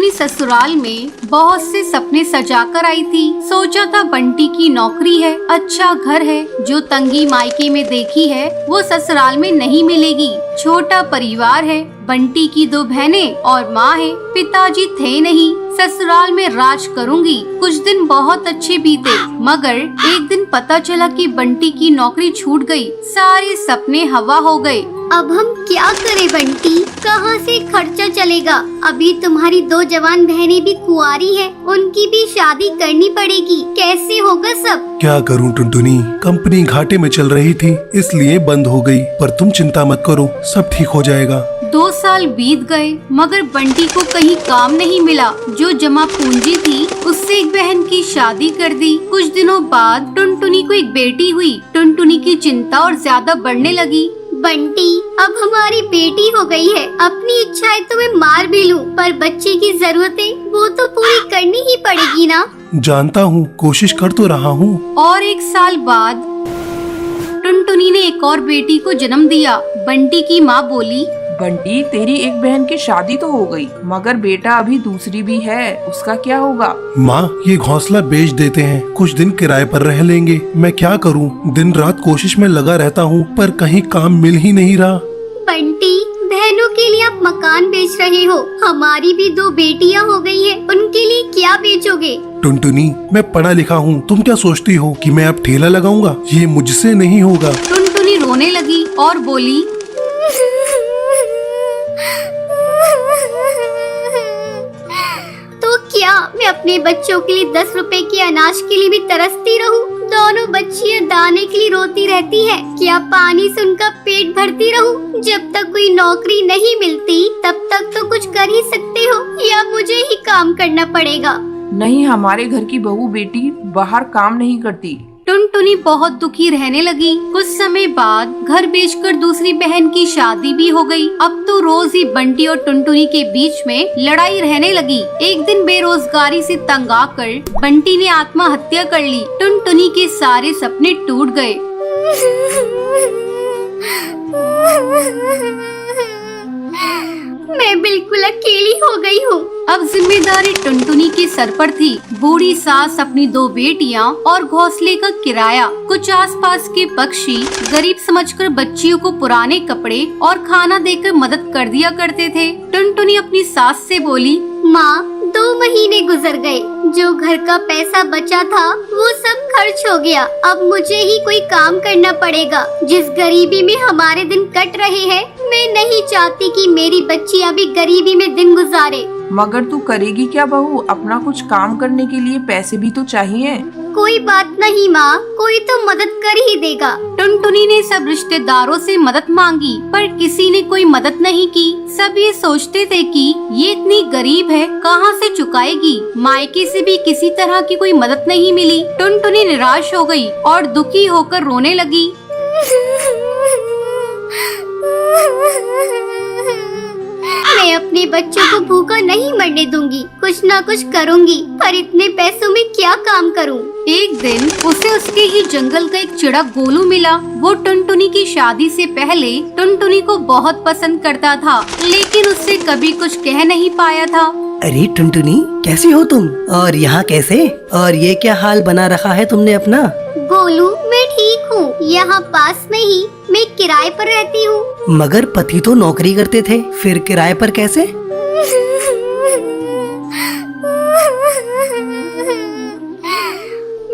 टुनटुनी ससुराल में बहुत से सपने सजा कर आई थी। सोचा था बंटी की नौकरी है, अच्छा घर है, जो तंगी मायके में देखी है वो ससुराल में नहीं मिलेगी। छोटा परिवार है, बंटी की 2 बहनें और माँ है, पिताजी थे नहीं, ससुराल में राज करूंगी। कुछ दिन बहुत अच्छे बीते, मगर एक दिन पता चला कि बंटी की नौकरी छूट गई। सारे सपने हवा हो गए। अब हम क्या करें बंटी, कहाँ से खर्चा चलेगा? अभी तुम्हारी 2 जवान बहनें भी कुंवारी हैं, उनकी भी शादी करनी पड़ेगी, कैसे होगा सब? क्या करूं टुनटुनी, कंपनी घाटे में चल रही थी इसलिए बंद हो गई, पर तुम चिंता मत करो, सब ठीक हो जाएगा। 2 साल बीत गए मगर बंटी को कहीं काम नहीं मिला। जो जमा पूंजी थी उससे एक बहन की शादी कर दी। कुछ दिनों बाद टुनटुनी को एक बेटी हुई। टुनटुनी की चिंता और ज्यादा बढ़ने लगी। बंटी, अब हमारी बेटी हो गई है, अपनी इच्छाएं तो मैं मार भी लूं, पर बच्चे की जरूरतें वो तो पूरी करनी ही पड़ेगी ना। जानता हूँ, कोशिश कर तो रहा हूँ। और 1 साल बाद टुनटुनी ने एक और बेटी को जन्म दिया। बंटी की माँ बोली, बंटी, तेरी एक बहन की शादी तो हो गई, मगर बेटा अभी दूसरी भी है, उसका क्या होगा? माँ, ये घोंसला बेच देते हैं, कुछ दिन किराए पर रह लेंगे। मैं क्या करूँ, दिन रात कोशिश में लगा रहता हूँ, पर कहीं काम मिल ही नहीं रहा। बंटी, बहनों के लिए आप मकान बेच रहे हो, हमारी भी 2 बेटियां हो गई है, उनके लिए क्या बेचोगे? टुनटुनी, मैं पढ़ा लिखा हूँ, तुम क्या सोचती हो कि मैं अब ठेला लगाऊंगा? ये मुझसे नहीं होगा। टुनटुनी रोने लगी और बोली, तो क्या मैं अपने बच्चों के लिए 10 रुपए के अनाज के लिए भी तरसती रहूं? दोनों बच्चियां दाने के लिए रोती रहती है, क्या पानी से उनका पेट भरती रहूं? जब तक कोई नौकरी नहीं मिलती तब तक तो कुछ कर ही सकते हो, या मुझे ही काम करना पड़ेगा? नहीं, हमारे घर की बहू बेटी बाहर काम नहीं करती। टुनटुनी बहुत दुखी रहने लगी। कुछ समय बाद घर बेचकर दूसरी बहन की शादी भी हो गई। अब तो रोज ही बंटी और टुनटुनी के बीच में लड़ाई रहने लगी। एक दिन बेरोजगारी से तंग आकर बंटी ने आत्महत्या कर ली। टुनटुनी के सारे सपने टूट गए। मैं बिल्कुल अकेली हो गई हूँ। अब जिम्मेदारी टुनटुनी के सर पर थी। बूढ़ी सास, अपनी 2 बेटियां और घोंसले का किराया। कुछ आसपास के पक्षी गरीब समझकर बच्चियों को पुराने कपड़े और खाना देकर मदद कर दिया करते थे। टुनटुनी अपनी सास से बोली, माँ, 2 महीने गुजर गए, जो घर का पैसा बचा था वो सब खर्च हो गया। अब मुझे ही कोई काम करना पड़ेगा। जिस गरीबी में हमारे दिन कट रहे हैं, मैं नहीं चाहती कि मेरी बच्चियाँ भी गरीबी में दिन गुजारे। मगर तू करेगी क्या बहू? अपना कुछ काम करने के लिए पैसे भी तो चाहिए। कोई बात नहीं माँ, कोई तो मदद कर ही देगा। टुनटुनी ने सब रिश्तेदारों से मदद मांगी, पर किसी ने कोई मदद नहीं की। सब ये सोचते थे कि ये इतनी गरीब है, कहाँ से चुकाएगी। मायके से भी किसी तरह की कोई मदद नहीं मिली। टुनटुनी निराश हो गई और दुखी होकर रोने लगी। मैं अपने बच्चों को भूखा नहीं मरने दूंगी, कुछ ना कुछ करूंगी, पर इतने पैसों में क्या काम करूं? एक दिन उसे उसके ही जंगल का एक चिड़ा गोलू मिला। वो टुनटुनी की शादी से पहले टुनटुनी को बहुत पसंद करता था, लेकिन उससे कभी कुछ कह नहीं पाया था। अरे टुनटुनी, कैसी हो तुम? और यहाँ कैसे? और ये क्या हाल बना रखा है तुमने अपना? गोलू, मैं ठीक हूँ, यहाँ पास में ही मैं किराए पर रहती हूँ। मगर पति तो नौकरी करते थे, फिर किराए पर कैसे?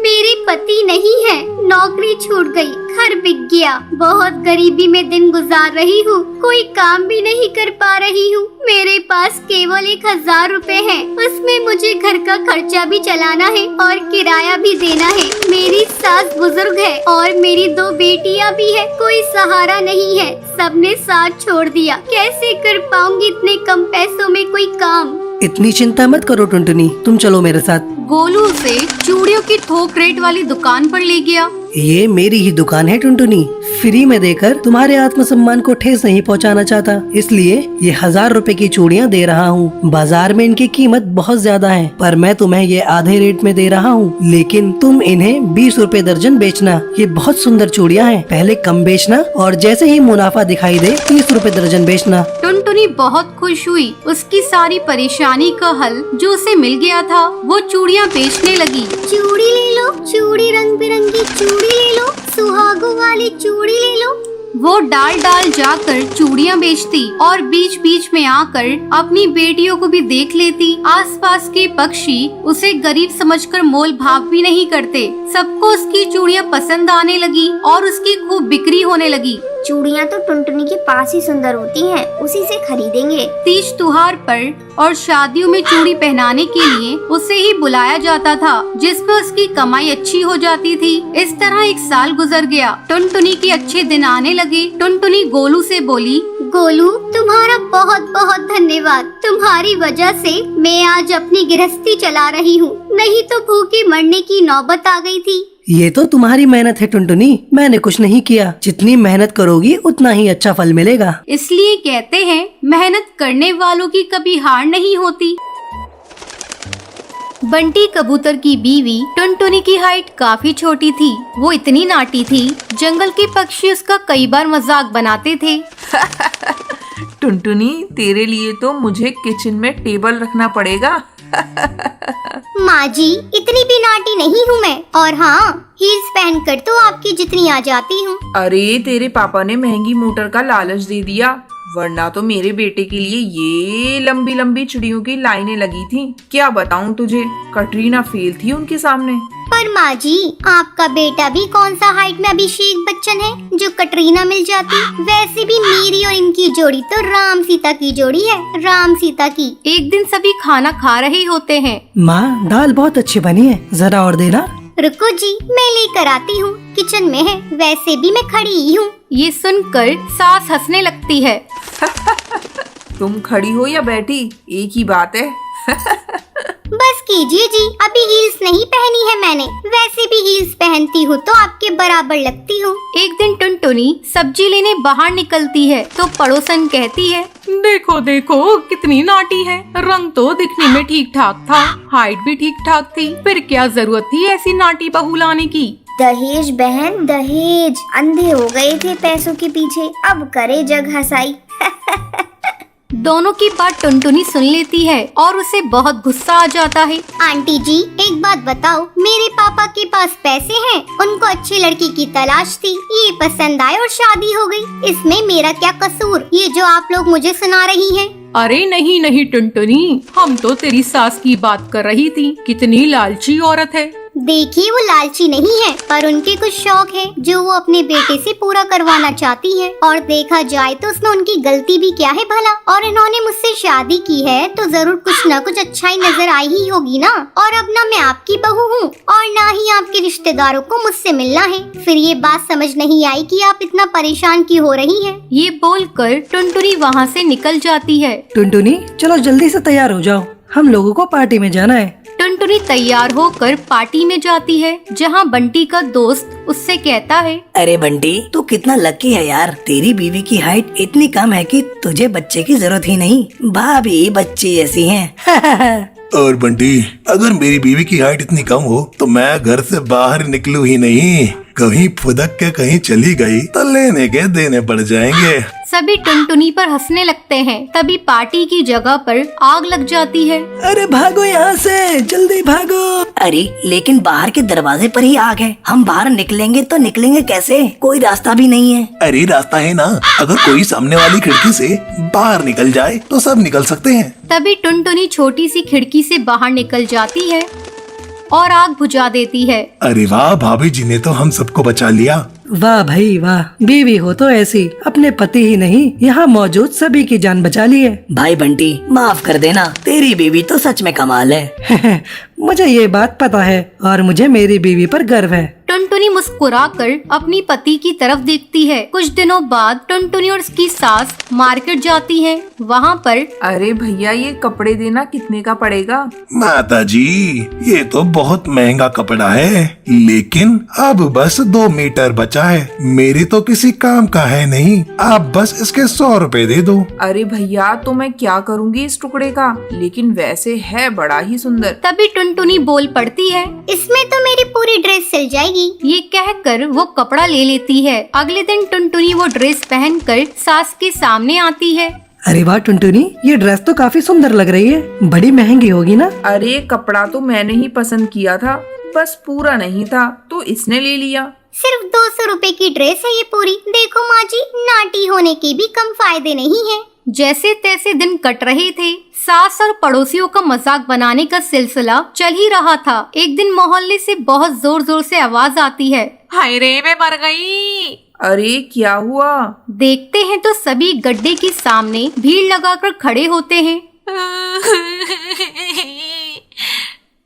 मेरे पति नहीं है, नौकरी छूट गई, घर बिक गया, बहुत गरीबी में दिन गुजार रही हूँ, कोई काम भी नहीं कर पा रही हूँ। मेरे पास केवल 1000 रुपए है, उसमें मुझे घर का खर्चा भी चलाना है और किराया भी देना है। मेरी सास बुजुर्ग है और मेरी 2 बेटियाँ भी है, कोई सहारा नहीं है, सबने साथ छोड़ दिया। कैसे कर पाऊंगी इतने कम पैसों में कोई काम? इतनी चिंता मत करो टुनटुनी, तुम चलो मेरे साथ। गोलू उसे चूड़ियों की थोक रेट वाली दुकान पर ले गया। ये मेरी ही दुकान है टुनटुनी। फ्री में देकर तुम्हारे आत्मसम्मान को ठेस नहीं पहुंचाना चाहता, इसलिए ये 1000 रुपए की चूड़ियां दे रहा हूँ। बाजार में इनकी कीमत बहुत ज्यादा है, पर मैं तुम्हें ये आधे रेट में दे रहा हूँ। लेकिन तुम इन्हें 20 रुपए दर्जन बेचना। ये बहुत सुंदर चूड़ियां हैं, पहले कम बेचना और जैसे ही मुनाफा दिखाई दे 30 रुपए दर्जन बेचना। टुनटुनी बहुत खुश हुई। उसकी सारी परेशानी का हल जो उसे मिल गया था, वो चूड़ियाँ बेचने लगी। चूड़ी ले लो, चूड़ी रंग बिरंगी चूड़ी ले लो, सुहागों वाली चूड़ी ले लो। वो डाल डाल जाकर चूड़ियाँ बेचती और बीच बीच में आकर अपनी बेटियों को भी देख लेती। आसपास के पक्षी उसे गरीब समझकर मोल भाव भी नहीं करते। सबको उसकी चूड़ियाँ पसंद आने लगी और उसकी खूब बिक्री होने लगी। चूड़ियाँ तो टुनटुनी के पास ही सुंदर होती हैं, उसी से खरीदेंगे। तीज त्योहार पर और शादियों में चूड़ी पहनाने के लिए उसे ही बुलाया जाता था, जिसमें उसकी कमाई अच्छी हो जाती थी। इस तरह 1 साल गुजर गया। टुनटुनी के अच्छे दिन आने लगे। टुनटुनी गोलू से बोली, गोलू, तुम्हारा बहुत बहुत धन्यवाद। तुम्हारी वजह से मैं आज अपनी गृहस्थी चला रही हूँ, नहीं तो भूखे मरने की नौबत आ गई थी। ये तो तुम्हारी मेहनत है टुनटुनी, मैंने कुछ नहीं किया। जितनी मेहनत करोगी उतना ही अच्छा फल मिलेगा। इसलिए कहते हैं मेहनत करने वालों की कभी हार नहीं होती। बंटी कबूतर की बीवी टुनटुनी की हाइट काफी छोटी थी। वो इतनी नाटी थी, जंगल के पक्षी उसका कई बार मजाक बनाते थे। टुनटुनी, तेरे लिए तो मुझे किचन में टेबल रखना पड़ेगा। माँ जी, इतनी भी नाटी नहीं हूँ मैं। और हाँ, हील्स पहनकर तो आपकी जितनी आ जाती हूँ। अरे, तेरे पापा ने महंगी मोटर का लालच दे दिया, वरना तो मेरे बेटे के लिए ये लंबी लंबी चिड़ियों की लाइनें लगी थी। क्या बताऊं तुझे, कटरीना फेल थी उनके सामने। पर माँ जी, आपका बेटा भी कौन सा हाइट में अभिषेक बच्चन है जो कटरीना मिल जाती। वैसे भी मेरी और इनकी जोड़ी तो राम सीता की जोड़ी है, राम सीता की। एक दिन सभी खाना खा रहे होते हैं। माँ, दाल बहुत अच्छी बनी है, जरा और देना। रुको जी, मैं लेकर आती हूँ, किचन में है। वैसे भी मैं खड़ी ही हूँ। ये सुनकर सास हंसने लगती है। तुम खड़ी हो या बैठी, एक ही बात है। बस कीजिए जी, अभी हील्स नहीं पहनी है मैंने। वैसे भी हील्स पहनती हूँ तो आपके बराबर लगती हूँ। एक दिन टुनटुनी सब्जी लेने बाहर निकलती है तो पड़ोसन कहती है, देखो देखो कितनी नाटी है। रंग तो दिखने में ठीक ठाक था, हाइट भी ठीक ठाक थी, फिर क्या जरूरत थी ऐसी नाटी बहू लाने की। दहेज बहन, दहेज। अंधे हो गए थे पैसों के पीछे, अब करे जग हंसाई। दोनों की बात टुनटुनी सुन लेती है और उसे बहुत गुस्सा आ जाता है। आंटी जी, एक बात बताओ, मेरे पापा के पास पैसे हैं, उनको अच्छी लड़की की तलाश थी, ये पसंद आए और शादी हो गई। इसमें मेरा क्या कसूर, ये जो आप लोग मुझे सुना रही हैं? अरे नहीं नहीं टुनटुनी, हम तो तेरी सास की बात कर रही थी। कितनी लालची औरत है। देखिए, वो लालची नहीं है, पर उनके कुछ शौक है जो वो अपने बेटे से पूरा करवाना चाहती है। और देखा जाए तो उसमें उनकी गलती भी क्या है भला। और इन्होंने मुझसे शादी की है तो जरूर कुछ न कुछ अच्छाई नजर आई ही होगी ना। और अब ना मैं आपकी बहू हूँ और ना ही आपके रिश्तेदारों को मुझसे मिलना है। फिर ये बात समझ नहीं आई कि आप इतना परेशान क्यों हो रही हैं। ये बोलकर टुनटुनी वहाँ से निकल जाती है। टुनटुनी, चलो जल्दी से तैयार हो जाओ, हम लोगों को पार्टी में जाना है। टुनटुनी तैयार होकर पार्टी में जाती है, जहाँ बंटी का दोस्त उससे कहता है, अरे बंटी, तू कितना लकी है यार। तेरी बीवी की हाइट इतनी कम है कि तुझे बच्चे की जरूरत ही नहीं, भाभी बच्चे ऐसी हैं। और बंटी, अगर मेरी बीवी की हाइट इतनी कम हो तो मैं घर से बाहर निकलूं ही नहीं। कहीं फुदक के कहीं चली गई तो लेने के देने पड़ जाएंगे। सभी टुनटुनी पर हंसने लगते हैं। तभी पार्टी की जगह पर आग लग जाती है। अरे भागो यहाँ से, जल्दी भागो। अरे लेकिन बाहर के दरवाजे पर ही आग है, हम बाहर निकलेंगे तो निकलेंगे कैसे? कोई रास्ता भी नहीं है। अरे रास्ता है ना, अगर कोई सामने वाली खिड़की से बाहर निकल जाए तो सब निकल सकते हैं। तभी टुनटुनी छोटी सी खिड़की से बाहर निकल जाती है और आग बुझा देती है। अरे वाह, भाभी जी ने तो हम सबको बचा लिया। वाह भाई वाह, बीवी हो तो ऐसी, अपने पति ही नहीं यहाँ मौजूद सभी की जान बचा ली है। भाई बंटी, माफ कर देना, तेरी बीवी तो सच में कमाल है। मुझे ये बात पता है और मुझे मेरी बीवी पर गर्व है। टुनटुनी मुस्कुराकर अपनी पति की तरफ देखती है। कुछ दिनों बाद टुनटुनी और उसकी सास मार्केट जाती हैं। वहाँ पर अरे भैया, ये कपड़े देना कितने का पड़ेगा? माता जी, ये तो बहुत महंगा कपड़ा है, लेकिन अब बस 2 मीटर बचा है। मेरे तो किसी काम का है नहीं, आप बस इसके 100 रुपए दे दो। अरे भैया, तो मैं क्या करूँगी इस टुकड़े का? लेकिन वैसे है बड़ा ही सुंदर। तभी टुनटुनी बोल पड़ती है, इसमें तो मेरी पूरी ड्रेस सिल जाएगी। ये कहकर वो कपड़ा ले लेती है। अगले दिन टुनटुनी वो ड्रेस पहनकर सास के सामने आती है। अरे वाह टुनटुनी, ये ड्रेस तो काफी सुंदर लग रही है, बड़ी महंगी होगी ना? अरे कपड़ा तो मैंने ही पसंद किया था, बस पूरा नहीं था तो इसने ले लिया। सिर्फ 200 रुपए की ड्रेस है ये पूरी। देखो माँ जी, नाटी होने के भी कम फायदे नहीं है। जैसे तैसे दिन कट रहे थे। सास और पड़ोसियों का मजाक बनाने का सिलसिला चल ही रहा था। एक दिन मोहल्ले से बहुत जोर जोर से आवाज आती है, हाय रे, मैं मर गई। अरे क्या हुआ? देखते हैं तो सभी गड्ढे के सामने भीड़ लगाकर खड़े होते हैं।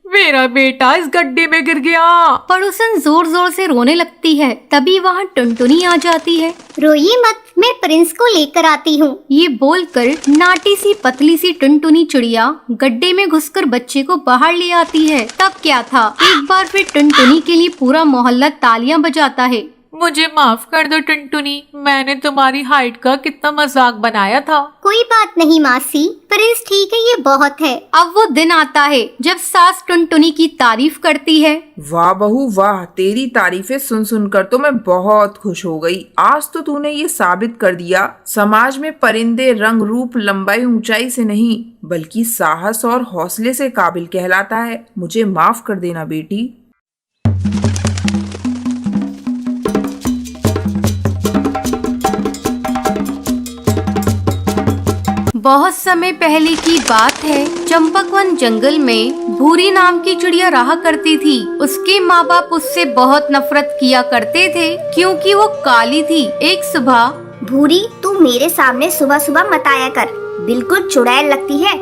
मेरा बेटा इस गड्ढे में गिर गया। पड़ोसन जोर जोर से रोने लगती है। तभी वहाँ टुनटुनी आ जाती है। रोइए मत, मैं प्रिंस को लेकर आती हूँ। ये बोलकर नाटी सी पतली सी टुनटुनी चिड़िया गड्ढे में घुसकर बच्चे को बाहर ले आती है। तब क्या था, एक बार फिर टुनटुनी के लिए पूरा मोहल्ला तालियां बजाता है। मुझे माफ कर दो टुनटुनी, मैंने तुम्हारी हाइट का कितना मजाक बनाया था। कोई बात नहीं मासी, प्रिंस ठीक है, ये बहुत है। अब वो दिन आता है जब सास टुनटुनी की तारीफ करती है। वाह बहू वाह, तेरी तारीफें सुन सुनकर तो मैं बहुत खुश हो गई। आज तो तूने ये साबित कर दिया, समाज में परिंदे रंग रूप लंबाई ऊंचाई से नहीं बल्कि साहस और हौसले से काबिल कहलाता है। मुझे माफ कर देना बेटी। बहुत समय पहले की बात है। चंपकवन जंगल में भूरी नाम की चिड़िया रहा करती थी। उसके माँ बाप उससे बहुत नफरत किया करते थे क्योंकि वो काली थी। एक सुबह, भूरी, तू मेरे सामने सुबह सुबह मत आया कर, बिल्कुल चुड़ैल लगती है।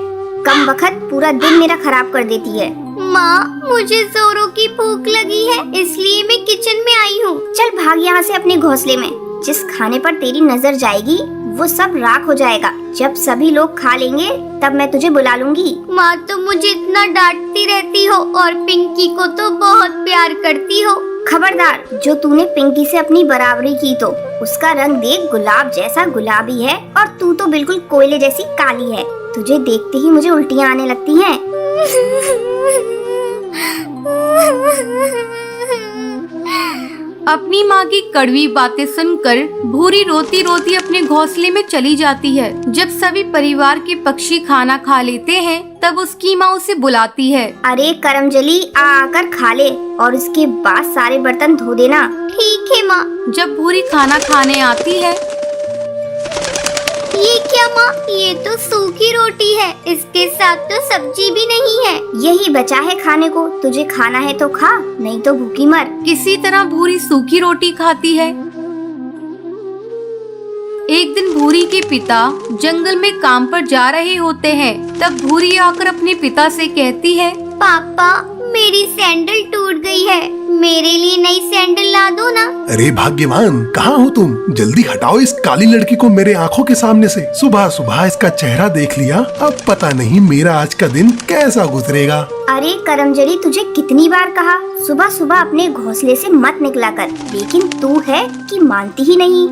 कम वक्त पूरा दिन मेरा खराब कर देती है। माँ, मुझे जोरों की भूख लगी है, इसलिए मैं किचन में आई हूँ। चल भाग यहाँ से अपने घोंसले में। जिस खाने पर तेरी नजर जाएगी वो सब राख हो जाएगा। जब सभी लोग खा लेंगे तब मैं तुझे बुला लूंगी। माँ तो मुझे इतना डांटती रहती हो और पिंकी को तो बहुत प्यार करती हो। खबरदार, जो तूने पिंकी से अपनी बराबरी की तो उसका रंग देख, गुलाब जैसा गुलाबी है और तू तो बिल्कुल कोयले जैसी काली है। तुझे देखते ही मुझे उल्टियाँ आने लगती हैं। अपनी माँ की कड़वी बातें सुनकर भूरी रोती रोती अपने घोंसले में चली जाती है। जब सभी परिवार के पक्षी खाना खा लेते हैं तब उसकी माँ उसे बुलाती है। अरे करमजली, आकर खा ले और उसके बाद सारे बर्तन धो देना। ठीक है माँ। जब भूरी खाना खाने आती है, ये क्या माँ, ये तो सूखी रोटी है, इसके साथ तो सब्जी भी नहीं है। यही बचा है खाने को, तुझे खाना है तो खा, नहीं तो भूखी मर। किसी तरह भूरी सूखी रोटी खाती है। एक दिन भूरी के पिता जंगल में काम पर जा रहे होते हैं। तब भूरी आकर अपने पिता से कहती है, पापा, मेरी सैंडल टूट गई है, मेरे लिए नई सैंडल ला दो ना। अरे भाग्यवान, कहाँ हो तुम? जल्दी हटाओ इस काली लड़की को मेरे आंखों के सामने से। सुबह सुबह इसका चेहरा देख लिया, अब पता नहीं मेरा आज का दिन कैसा गुजरेगा। अरे करमजली, तुझे कितनी बार कहा सुबह सुबह अपने घोंसले से मत निकला कर, लेकिन तू है कि मानती ही नहीं।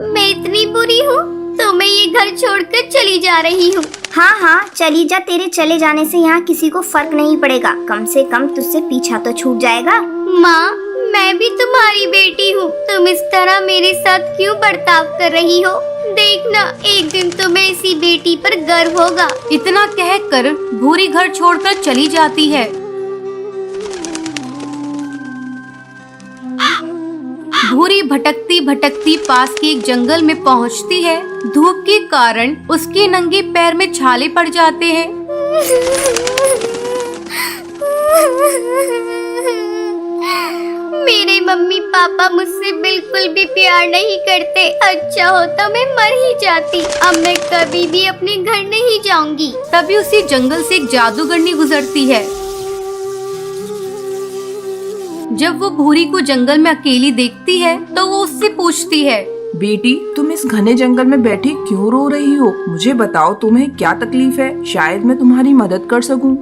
मैं इतनी बुरी हूँ तो मैं ये घर छोड़कर चली जा रही हूँ। हाँ हाँ, चली जा, तेरे चले जाने से यहाँ किसी को फर्क नहीं पड़ेगा। कम से कम तुझसे पीछा तो छूट जाएगा। माँ, मैं भी तुम्हारी बेटी हूँ, तुम इस तरह मेरे साथ क्यों बर्ताव कर रही हो? देखना, एक दिन तुम्हें इसी बेटी पर गर्व होगा। इतना कहकर भूरी घर छोड़कर चली जाती है। भूरी भटकती भटकती पास के एक जंगल में पहुंचती है। धूप के कारण उसके नंगे पैर में छाले पड़ जाते हैं। मेरे मम्मी पापा मुझसे बिल्कुल भी प्यार नहीं करते। अच्छा होता मैं मर ही जाती। अब मैं कभी भी अपने घर नहीं जाऊंगी। तभी उसी जंगल से एक जादूगरनी गुजरती है। जब वो भूरी को जंगल में अकेली देखती है तो वो उससे पूछती है, बेटी, तुम इस घने जंगल में बैठी क्यों रो रही हो? मुझे बताओ तुम्हें क्या तकलीफ है, शायद मैं तुम्हारी मदद कर सकूं।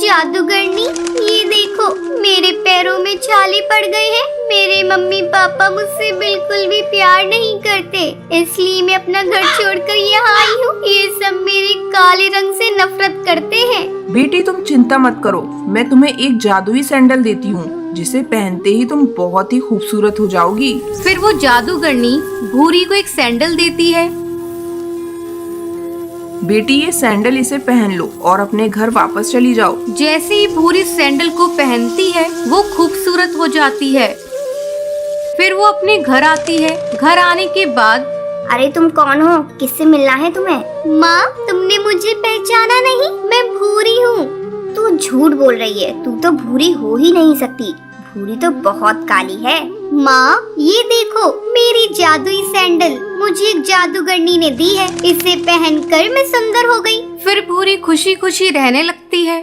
जादूगरनी, ये देखो मेरे पैरों में छाले पड़ गए हैं। मेरे मम्मी पापा मुझसे बिल्कुल भी प्यार नहीं करते, इसलिए मैं अपना घर छोड़कर यहाँ आई हूँ। ये सब मेरे काले रंग से नफरत करते हैं। बेटी तुम चिंता मत करो, मैं तुम्हें एक जादुई सैंडल देती हूँ, जिसे पहनते ही तुम बहुत ही खूबसूरत हो जाओगी। फिर वो जादूगरनी भूरी को एक सैंडल देती है। बेटी ये सैंडल इसे पहन लो और अपने घर वापस चली जाओ। जैसे ही भूरी सैंडल को पहनती है वो खूबसूरत हो जाती है। फिर वो अपने घर आती है। घर आने के बाद, अरे तुम कौन हो? किससे मिलना है तुम्हें? माँ, तुमने मुझे पहचाना नहीं? मैं भूरी हूँ। तू झूठ बोल रही है, तू तो भूरी हो ही नहीं सकती। भूरी तो बहुत काली है। माँ, ये देखो मेरी जादुई सैंडल मुझे एक जादूगरनी ने दी है। इसे पहनकर मैं सुंदर हो गई। फिर भूरी खुशी खुशी रहने लगती है।